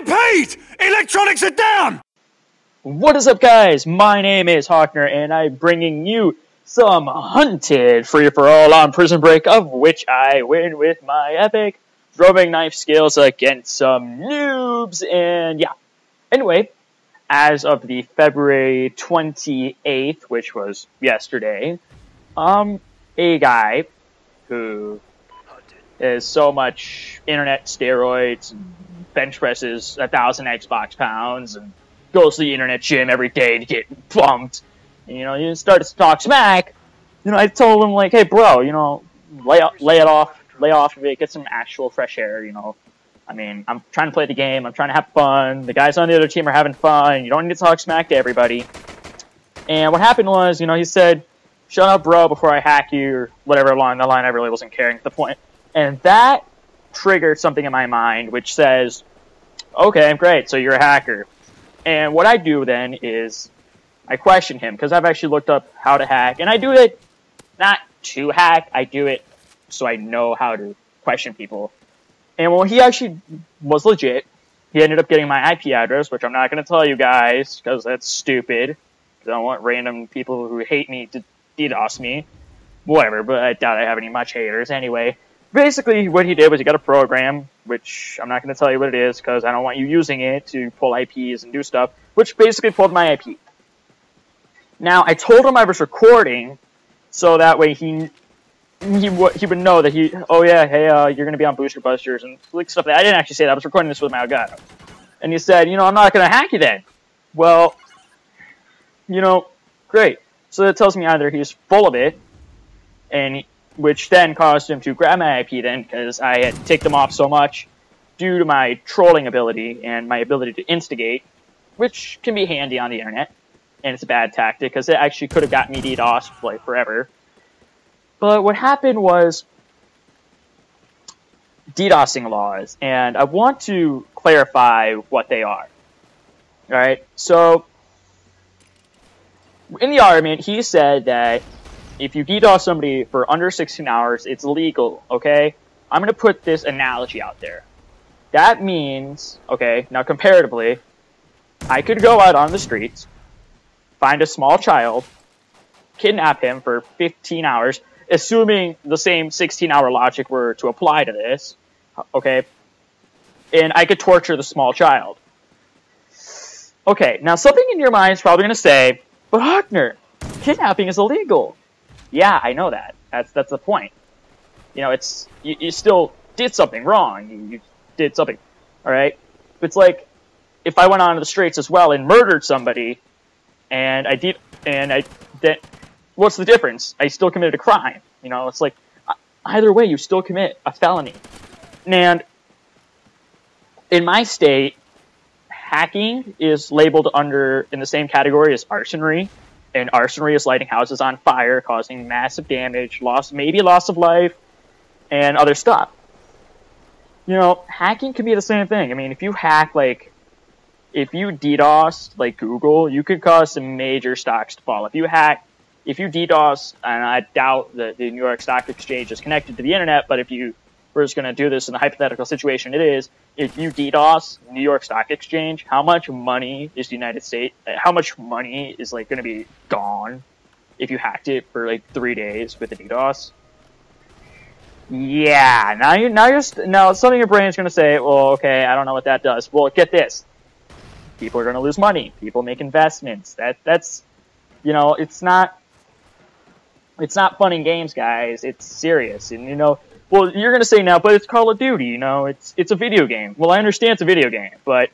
get paid! Electronics are down! What is up, guys? My name is Hawkner, and I'm bringing you some hunted free-for-all on Prison Break, of which I win with my epic throwing knife skills against some noobs, and yeah. Anyway, as of the February 28th, which was yesterday, a guy who is so much internet steroids, bench presses 1,000 Xbox pounds, and goes to the internet gym every day to get bumped. And, you start to talk smack. I told him, like, hey, bro, lay it off of it, get some actual fresh air, I mean, I'm trying to play the game, I'm trying to have fun, the guys on the other team are having fun, you don't need to talk smack to everybody. And what happened was, he said, shut up, bro, before I hack you, or whatever along the line. I really wasn't caring at the point. And that triggered something in my mind, which says, okay, great, so you're a hacker. And what I do then is I question him, because I've actually looked up how to hack, and I do it not to hack, I do it so I know how to question people. And when he actually was legit, he ended up getting my IP address, which I'm not going to tell you guys, because that's stupid. I don't want random people who hate me to DDoS me. Whatever, but I doubt I have any much haters. Anyway, basically what he did was he got a program, which I'm not going to tell you what it is, because I don't want you using it to pull IPs and do stuff, which basically pulled my IP. Now, I told him I was recording, so that way he would know that oh yeah, hey, you're going to be on Booster Busters and like stuff that I didn't actually say that. I was recording this with my Elgato. And he said, I'm not going to hack you then. Well, great. So that tells me either he's full of it, and which then caused him to grab my IP then, because I had ticked him off so much due to my trolling ability and my ability to instigate, which can be handy on the internet. And it's a bad tactic, because it actually could have gotten me DDoS like forever. But what happened was DDoSing laws, and I want to clarify what they are. Alright, so in the argument, he said that if you DDoS somebody for under 16 hours, it's legal, okay? I'm going to put this analogy out there. That means, okay, now comparatively, I could go out on the streets, find a small child, kidnap him for 15 hours, assuming the same 16-hour logic were to apply to this, okay? And I could torture the small child. Okay, now something in your mind is probably going to say, but Hawkner, kidnapping is illegal. Yeah, I know that. That's the point. You still did something wrong. You did something, all right? It's like if I went onto the streets as well and murdered somebody, and what's the difference? I still committed a crime. It's like either way, you still commit a felony. And in my state, hacking is labeled in the same category as arsonery. And arsonery is lighting houses on fire, causing massive damage, maybe loss of life, and other stuff. Hacking can be the same thing. I mean, if you hack, if you DDoS, like Google, you could cause some major stocks to fall. If you DDoS, and I doubt that the New York Stock Exchange is connected to the internet, but if you were just going to do this in the hypothetical situation it is, if you DDoS New York Stock Exchange, how much money is the United States, how much money is going to be gone if you hacked it for 3 days with a DDoS? Yeah, now something in your brain is going to say, well, okay, I don't know what that does. Well, get this. People are going to lose money. People make investments. That's it's not fun and games, guys. It's serious. And well, you're going to say now, but it's Call of Duty, it's a video game. Well, I understand it's a video game, but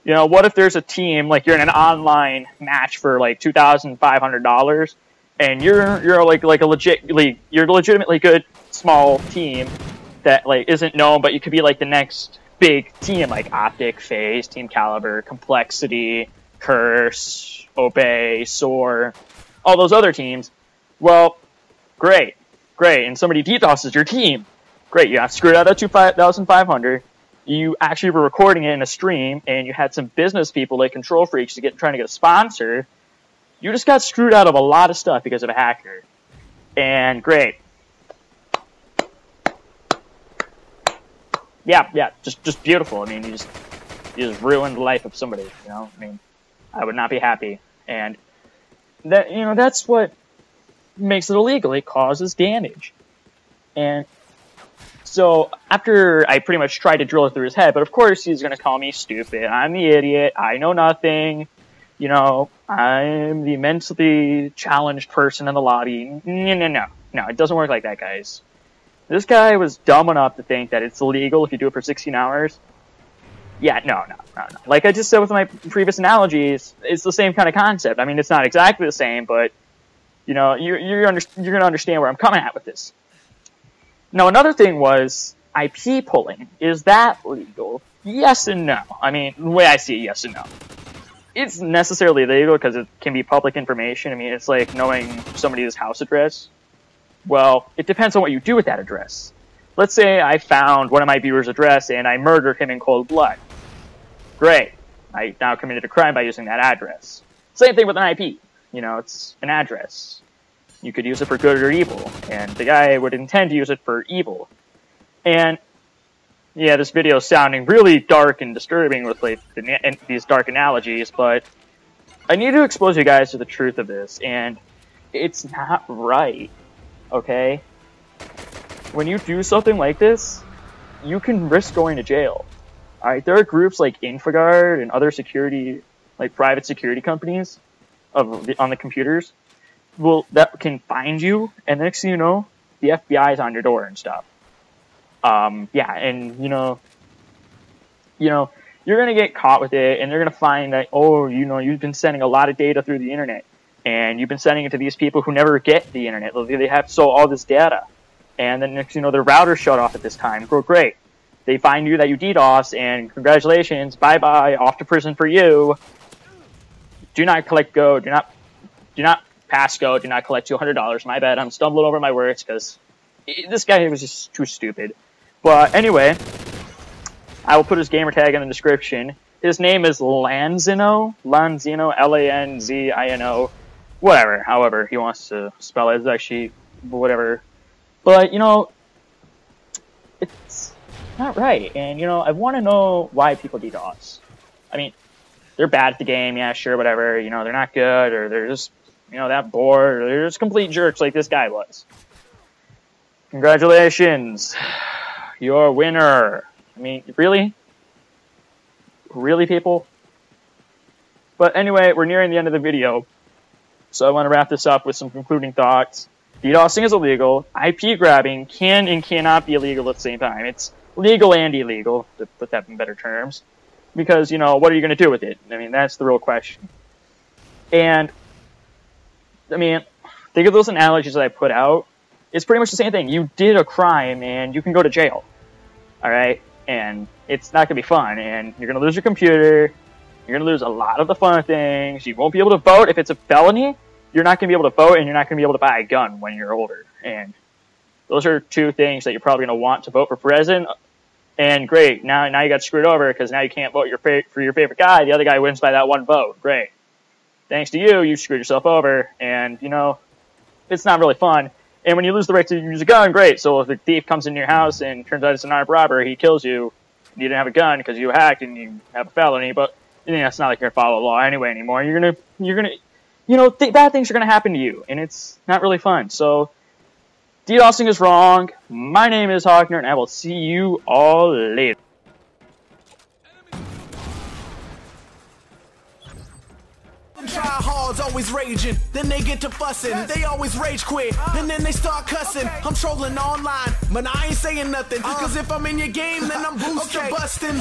what if there's a team, you're in an online match for $2,500 and you're a legitimately good small team that isn't known, but you could be the next big team, like Optic, FaZe, Team Caliber, Complexity, Curse, Obey, Soar, all those other teams. Well, great, and somebody DDoSes your team. Great, you got screwed out of 2,500. You actually were recording it in a stream, and you had some business people, control freaks, trying to get a sponsor. You just got screwed out of a lot of stuff because of a hacker. And great. Yeah, just beautiful. I mean, You just ruined the life of somebody, you know? I mean, I would not be happy. And that, you know, that's what makes it illegal. It causes damage. And so after I pretty much tried to drill it through his head, but of course he's going to call me stupid. I'm the idiot. I know nothing. You know, I'm the mentally challenged person in the lobby. No, it doesn't work like that, guys. This guy was dumb enough to think that it's illegal if you do it for 16 hours. Yeah, no. Like I just said with my previous analogies, it's the same kind of concept. I mean, it's not exactly the same, but, you know, you're going to understand where I'm coming at with this. Now, another thing was IP pulling. Is that legal? Yes and no. I mean, the way I see it, yes and no. It's necessarily illegal because it can be public information. I mean, it's like knowing somebody's house address. Well, it depends on what you do with that address. Let's say I found one of my viewers' address and I murdered him in cold blood. Great. I now committed a crime by using that address. Same thing with an IP. You know, it's an address. You could use it for good or evil, and the guy would intend to use it for evil. And yeah, this video is sounding really dark and disturbing with like these dark analogies, but I need to expose you guys to the truth of this, and it's not right, okay? When you do something like this, you can risk going to jail. Alright, there are groups like Infogard and other security, like private security companies on the computers, that can find you, and next thing you know, the FBI is on your door and stuff. Yeah, and you know, you're gonna get caught with it, and they're gonna find that, oh, you know, you've been sending a lot of data through the internet, and you've been sending it to these people who never get the internet. They have all this data, and then next, you know, their router shut off at this time. Go great. They find you that you DDoS, and congratulations, bye-bye, off to prison for you. Do not collect Go. Do not pass Go. Do not collect $200. My bad. I'm stumbling over my words because this guy was just too stupid. But anyway, I will put his gamer tag in the description. His name is Lanzino, Lanzino, whatever, however he wants to spell it. It's actually whatever. But, you know, it's not right. And, you know, I want to know why people DDoS. I mean, they're bad at the game, yeah, sure, whatever. You know, they're not good, or they're just, you know, that bored, or they're just complete jerks like this guy was. Congratulations. You're a winner. I mean, really? Really, people? But anyway, we're nearing the end of the video, so I want to wrap this up with some concluding thoughts. DDoSing is illegal. IP grabbing can and cannot be illegal at the same time. It's legal and illegal, to put that in better terms. Because, you know, what are you going to do with it? I mean, that's the real question. And, I mean, think of those analogies that I put out. It's pretty much the same thing. You did a crime, and you can go to jail. Alright? And it's not going to be fun. And you're going to lose your computer. You're going to lose a lot of the fun things. You won't be able to vote. If it's a felony, you're not going to be able to vote, and you're not going to be able to buy a gun when you're older. And those are two things that you're probably going to want to vote for president. And great, now you got screwed over because now you can't vote for your favorite guy. The other guy wins by that one vote. Great. Thanks to you, you screwed yourself over. And, you know, it's not really fun. And when you lose the right to use a gun, great. So if a thief comes into your house and turns out it's an armed robber, he kills you. You didn't have a gun because you hacked and you have a felony. But, you know, it's not like you're going to follow the law anyway anymore. You're gonna, you know, bad things are going to happen to you. And it's not really fun. So, DDoSing is wrong. My name is Hawkner, and I will see you all later. Tryhards always raging, then they get to fussing. They always rage quit, and then they start cussing. I'm trolling online, but I ain't saying nothing. Cause if I'm in your game, then I'm booster busting.